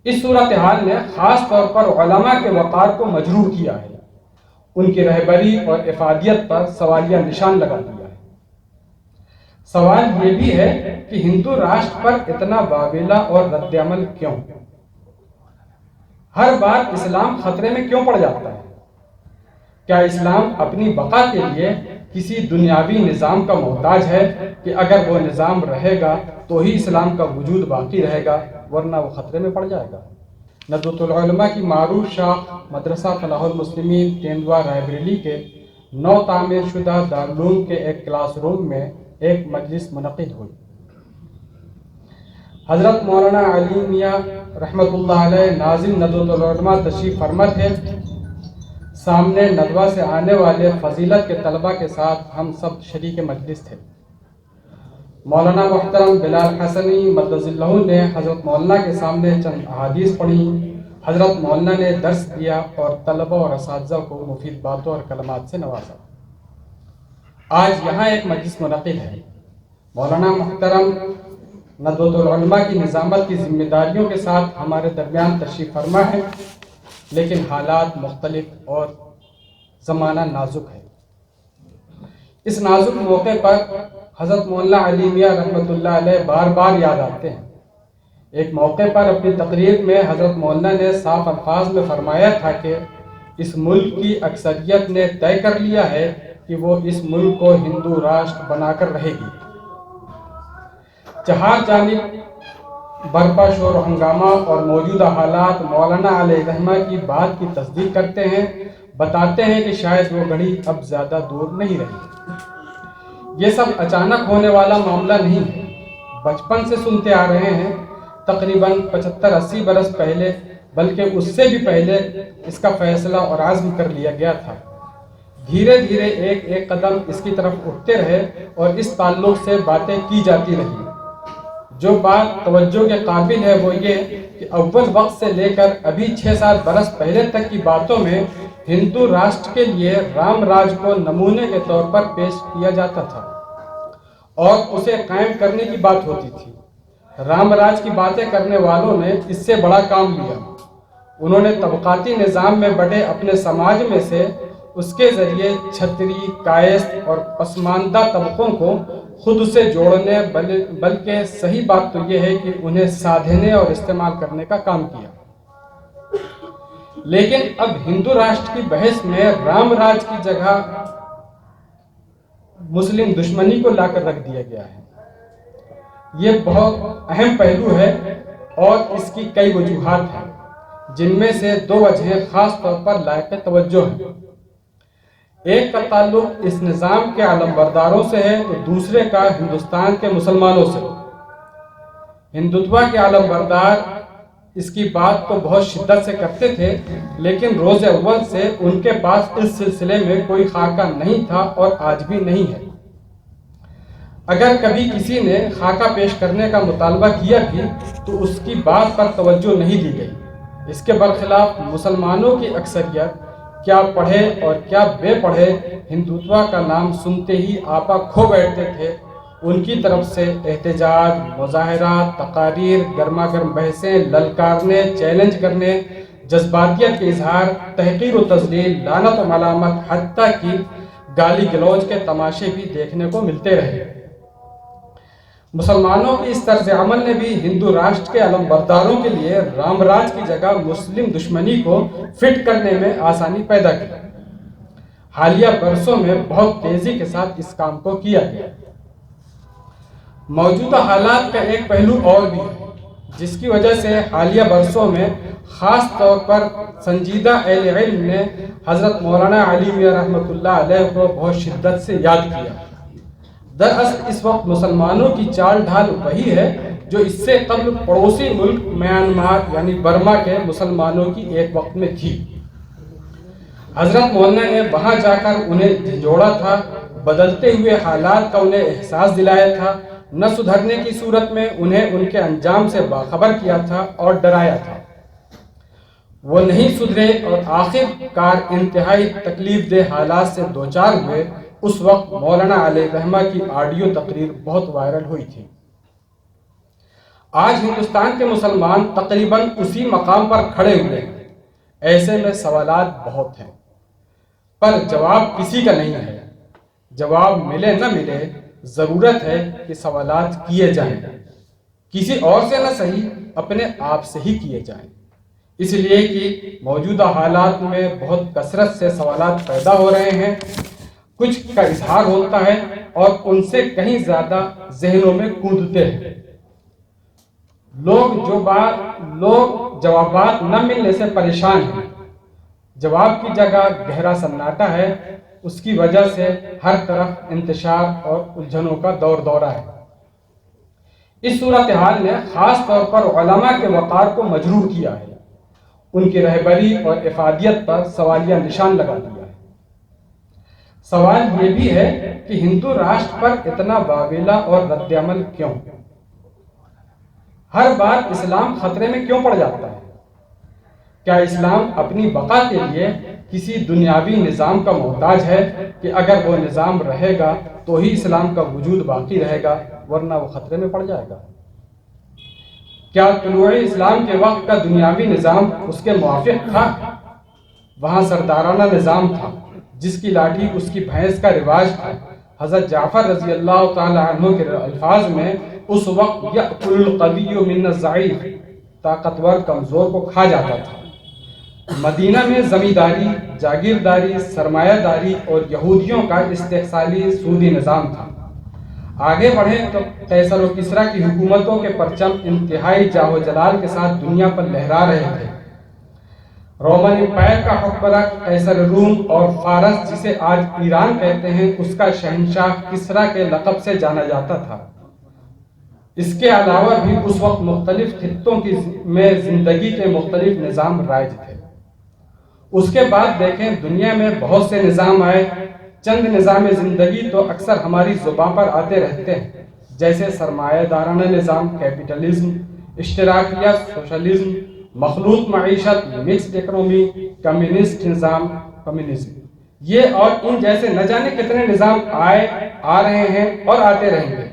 اس صورتحال نے خاص طور پر علماء کے وقار کو مجروح کیا ہے، ان کی رہبری اور افادیت پر سوالیہ نشان لگا دیا ہے۔ سوال یہ بھی ہے کہ ہندو راشٹر پر اتنا واویلا اور رد عمل کیوں؟ ہر بار اسلام خطرے میں کیوں پڑ جاتا ہے؟ کیا اسلام اپنی بقا کے لیے کسی دنیاوی نظام کا محتاج ہے کہ اگر وہ نظام رہے گا تو ہی اسلام کا وجود باقی رہے گا، ورنہ وہ خطرے میں پڑ جائے گا؟ ندوۃ العلماء کی معروف شاخ مدرسہ فلاح المسلمین تیندوا رائے بریلی کے نو تعمیر شدہ دارالعلوم کے ایک کلاس روم میں ایک مجلس منعقد ہوئی۔ حضرت مولانا علی میاں رحمۃ اللہ علیہ ناظم ندوۃ العلماء تشریف فرما تھے۔ سامنے ندوہ سے آنے والے فضیلت کے طلبہ کے ساتھ ہم سب شریک مجلس تھے۔ مولانا محترم بلال حسنی مدظ اللہ نے حضرت مولانا کے سامنے چند احادیث پڑھی، حضرت مولانا نے درس دیا اور طلبہ اور اساتذہ کو مفید باتوں اور کلمات سے نوازا۔ آج یہاں ایک مجلس منعقد ہے۔ مولانا محترم ندوۃ العلماء کی نظامت کی ذمہ داریوں کے ساتھ ہمارے درمیان تشریف فرما ہے، لیکن حالات مختلف اور زمانہ نازک ہے۔ اس نازک موقع پر حضرت مولانا علی میاں رحمۃ اللہ علیہ بار بار یاد آتے ہیں۔ ایک موقع پر اپنی تقریر میں حضرت مولانا نے صاف الفاظ میں فرمایا تھا کہ اس ملک کی اکثریت نے طے کر لیا ہے کہ وہ اس ملک کو ہندو راشٹر بنا کر رہے گی۔ چہار جانب برپا شور و ہنگامہ اور موجودہ حالات مولانا علیہ رحمہ کی بات کی تصدیق کرتے ہیں، بتاتے ہیں کہ شاید وہ گھڑی اب زیادہ دور نہیں رہی۔ یہ سب اچانک ہونے والا معاملہ نہیں ہے، بچپن سے سنتے آ رہے ہیں۔ تقریباً 75-80 برس پہلے، بلکہ اس سے بھی پہلے اس کا فیصلہ اور عزم کر لیا گیا تھا۔ دھیرے دھیرے ایک ایک قدم اس کی طرف اٹھتے رہے اور اس تعلق سے باتیں کی جاتی رہی۔ جو بات توجہ کے قابل ہے وہ یہ کہ اول وقت سے لے کر ابھی 6-7 برس پہلے تک کی باتوں میں ہندو راشٹر کے لیے رام راج کو نمونے کے طور پر پیش کیا جاتا تھا اور اسے قائم کرنے کی بات ہوتی تھی۔ رام راج کی باتیں کرنے والوں نے اس سے بڑا کام لیا۔ انہوں نے طبقاتی نظام میں بٹے اپنے سماج میں سے اس کے ذریعے چھتری، کائست اور پسماندہ طبقوں کو خود سے جوڑنے، بلکہ صحیح بات تو یہ ہے کہ انہیں سادھنے اور استعمال کرنے کا کام کیا۔ لیکن اب ہندو راشٹر کی بحث میں رام راج کی جگہ مسلم دشمنی کو لا کر رکھ دیا گیا ہے۔ یہ بہت اہم پہلو ہے اور اس کی کئی وجوہات ہیں، جن میں سے 2 وجہیں خاص طور پر لائق توجہ ہیں۔ ایک کا تعلق اس نظام کے علمبرداروں سے ہے تو دوسرے کا ہندوستان کے مسلمانوں سے۔ ہندوتوا کے علمبردار اس کی بات تو بہت شدت سے کرتے تھے، لیکن روز اول سے ان کے پاس اس سلسلے میں کوئی خاکہ نہیں تھا اور آج بھی نہیں ہے۔ اگر کبھی کسی نے خاکہ پیش کرنے کا مطالبہ کیا بھی تو اس کی بات پر توجہ نہیں دی گئی۔ اس کے برخلاف مسلمانوں کی اکثریت کیا پڑھے اور کیا بے پڑھے ہندوتوا کا نام سنتے ہی آپا کھو بیٹھتے تھے۔ ان کی طرف سے احتجاج، مظاہرات، تقاریر، گرما گرم بحثیں، للکارنے، چیلنج کرنے، جذباتیت کے اظہار، تحقیر و تذلیل، لعنت و ملامت، حتیٰ کہ گالی گلوچ کے تماشے بھی دیکھنے کو ملتے رہے۔ مسلمانوں کی اس طرز عمل نے بھی ہندو راشٹر کے علمبرداروں کے لیے رام راج کی جگہ مسلم دشمنی کو فٹ کرنے میں آسانی پیدا کی۔ حالیہ برسوں میں بہت تیزی کے ساتھ اس کام کو کیا گیا۔ موجودہ حالات کا ایک پہلو اور بھی ہے، جس کی وجہ سے حالیہ برسوں میں خاص طور پر سنجیدہ اہل علم نے حضرت مولانا علی میاں رحمۃ اللہ علیہ کو بہت شدت سے یاد کیا۔ دراصل اس وقت مسلمانوں کی چال ڈھال وہی ہے جو اس سے قبل پڑوسی ملک میانمار یعنی برما کے مسلمانوں کی ایک وقت میں تھی۔ حضرت مولانا نے وہاں جا کر انہیں جھنجھوڑا تھا، بدلتے ہوئے حالات کا انہیں احساس دلایا تھا، نہ سدھرنے کی صورت میں انہیں ان کے انجام سے باخبر کیا تھا اور ڈرایا تھا۔ وہ نہیں سدھرے اور آخر کار انتہائی تکلیف دہ حالات سے دوچار ہوئے۔ اس وقت مولانا علیہ رحمہ کی آڈیو تقریر بہت وائرل ہوئی تھی۔ آج ہندوستان کے مسلمان تقریباً اسی مقام پر کھڑے ہوئے ہیں۔ ایسے میں سوالات بہت ہیں، پر جواب کسی کا نہیں ہے۔ جواب ملے نہ ملے، ضرورت ہے کہ سوالات کیے جائیں، کسی اور سے نہ صحیح اپنے آپ سے ہی کیے جائیں، اس لیے کہ موجودہ حالات میں بہت کثرت سے سوالات پیدا ہو رہے ہیں، کچھ کا اظہار ہوتا ہے اور ان سے کہیں زیادہ ذہنوں میں کودتے ہیں۔ لوگ جوابات نہ ملنے سے پریشان ہیں۔ جواب کی جگہ گہرا سناٹا ہے، اس کی وجہ سے ہر طرف انتشار اور الجھنوں کا دور دورہ ہے۔ اس صورتحال نے خاص طور پر علماء کے وقار کو مجروح کیا ہے، ان کی رہبری اور افادیت پر سوالیہ نشان لگا دیا ہے۔ سوال یہ بھی ہے کہ ہندو راشٹر پر اتنا واویلا اور رد عمل کیوں؟ ہر بار اسلام خطرے میں کیوں پڑ جاتا ہے؟ کیا اسلام اپنی بقا کے لیے کسی دنیاوی نظام کا محتاج ہے کہ اگر وہ نظام رہے گا تو ہی اسلام کا وجود باقی رہے گا، ورنہ وہ خطرے میں پڑ جائے گا؟ کیا طلوع اسلام کے وقت کا دنیاوی نظام اس کے موافق تھا؟ وہاں سردارانہ نظام تھا، جس کی لاٹھی اس کی بھینس کا رواج تھا۔ حضرت جعفر رضی اللہ تعالی عنہ کے الفاظ میں اس وقت یأکل القوی من الضعیف، طاقتور کمزور کو کھا جاتا تھا۔ مدینہ میں زمینداری، جاگیرداری، سرمایہ داری اور یہودیوں کا استحصالی سودی نظام تھا۔ آگے بڑھیں تو قیصر و کسریٰ کی حکومتوں کے پرچم انتہائی جاہ و جلال کے ساتھ دنیا پر لہرا رہے تھے۔ رومن امپائر کا حکمراں قیصر روم اور فارس، جسے آج ایران کہتے ہیں، اس کا شہنشاہ کسریٰ کے لقب سے جانا جاتا تھا۔ اس کے علاوہ بھی اس وقت مختلف خطوں میں زندگی کے مختلف نظام رائج تھے۔ اس کے بعد دیکھیں دنیا میں بہت سے نظام آئے، چند نظام زندگی تو اکثر ہماری زبان پر آتے رہتے ہیں، جیسے سرمایہ دارانہ نظام کیپٹلزم، اشتراکیہ سوشلزم، مخلوط معیشت مکسڈ اکنومی، کمیونسٹ نظام کمیونزم۔ یہ اور ان جیسے نہ جانے کتنے نظام آ رہے ہیں اور آتے رہیں گے۔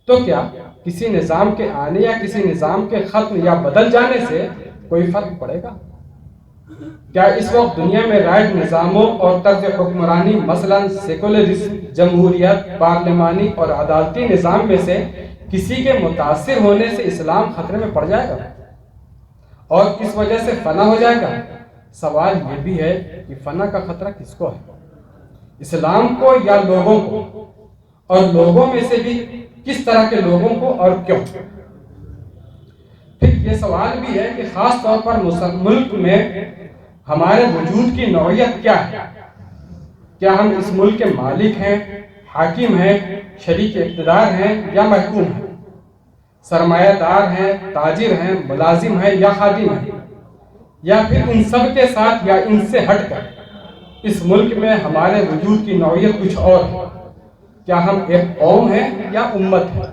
تو کیا کسی نظام کے آنے یا کسی نظام کے ختم یا بدل جانے سے کوئی فرق پڑے گا؟ کیا اس وقت دنیا میں رائج نظاموں اور طرز حکمرانی، مثلا سیکولرزم، جمہوریت، پارلیمانی اور عدالتی نظام میں سے کسی کے متاثر ہونے سے اسلام خطرے میں پڑ جائے گا اور اس وجہ سے فنا ہو جائے گا؟ سوال یہ بھی ہے کہ فنا کا خطرہ کس کو ہے، اسلام کو یا لوگوں کو؟ اور لوگوں میں سے بھی کس طرح کے لوگوں کو اور کیوں؟ پھر یہ سوال بھی ہے کہ خاص طور پر ملک میں ہمارے وجود کی نوعیت کیا ہے؟ کیا ہم اس ملک کے مالک ہیں، حاکم ہیں، شریک اقتدار ہیں یا محکوم ہیں؟ سرمایہ دار ہیں، تاجر ہیں، ملازم ہیں یا خادم ہیں؟ یا پھر ان سب کے ساتھ یا ان سے ہٹ کر اس ملک میں ہمارے وجود کی نوعیت کچھ اور ہے؟ کیا ہم ایک قوم ہیں یا امت ہے؟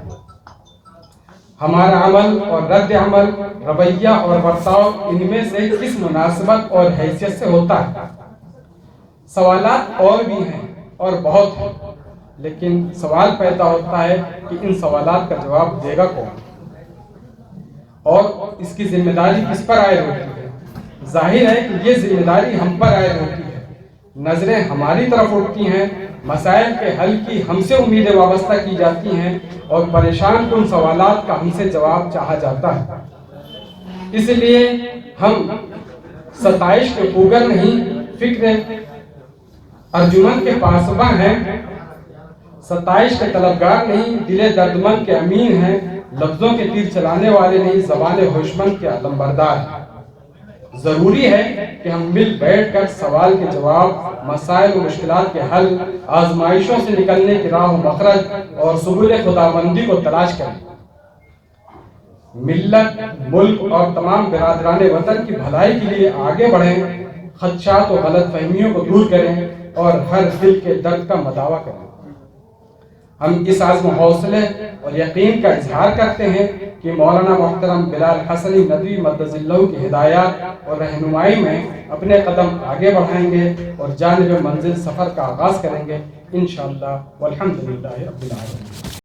ہمارا عمل اور رد عمل، رویہ اور برتاؤ ان میں سے کس مناسبت اور حیثیت سے ہوتا ہے؟ سوالات اور بھی ہیں اور بہت ہیں، لیکن سوال پیدا ہوتا ہے کہ ان سوالات کا جواب دے گا کون، اور اس کی ذمہ داری کس پر عائد ہوتی ہے؟ ظاہر ہے کہ یہ ذمہ داری ہم پر عائد ہوتی ہے۔ نظریں ہماری طرف اٹھتی ہیں، مسائل کے حل کی ہم سے امیدیں وابستہ کی جاتی ہیں اور پریشان کن سوالات کا ہم سے جواب چاہا جاتا ہے۔ اس لیے ہم ستائش کے خوگر نہیں، فکر ارجمند کے پاسباں ہیں، ستائش کے طلبگار نہیں، دل دردمند کے امین ہیں، لفظوں کے تیر چلانے والے نہیں، زبان ہوشمند کے علمبردار ہیں۔ ضروری ہے کہ ہم مل بیٹھ کر سوال کے جواب، مسائل و مشکلات کے حل، آزمائشوں سے نکلنے کی راہ و مخرج اور سبل خداوندی کو تلاش کریں۔ ملت، ملک اور تمام برادران وطن کی بھلائی کے لیے آگے بڑھیں، خدشات و غلط فہمیوں کو دور کریں اور ہر دل کے درد کا مداوع کریں۔ ہم اس عزم و حوصلے اور یقین کا اظہار کرتے ہیں کہ مولانا محترم بلال حسنی ندوی مدظ اللہ کی ہدایات اور رہنمائی میں اپنے قدم آگے بڑھائیں گے اور جانب منزل سفر کا آغاز کریں گے انشاءاللہ، والحمدللہ رب العالمین۔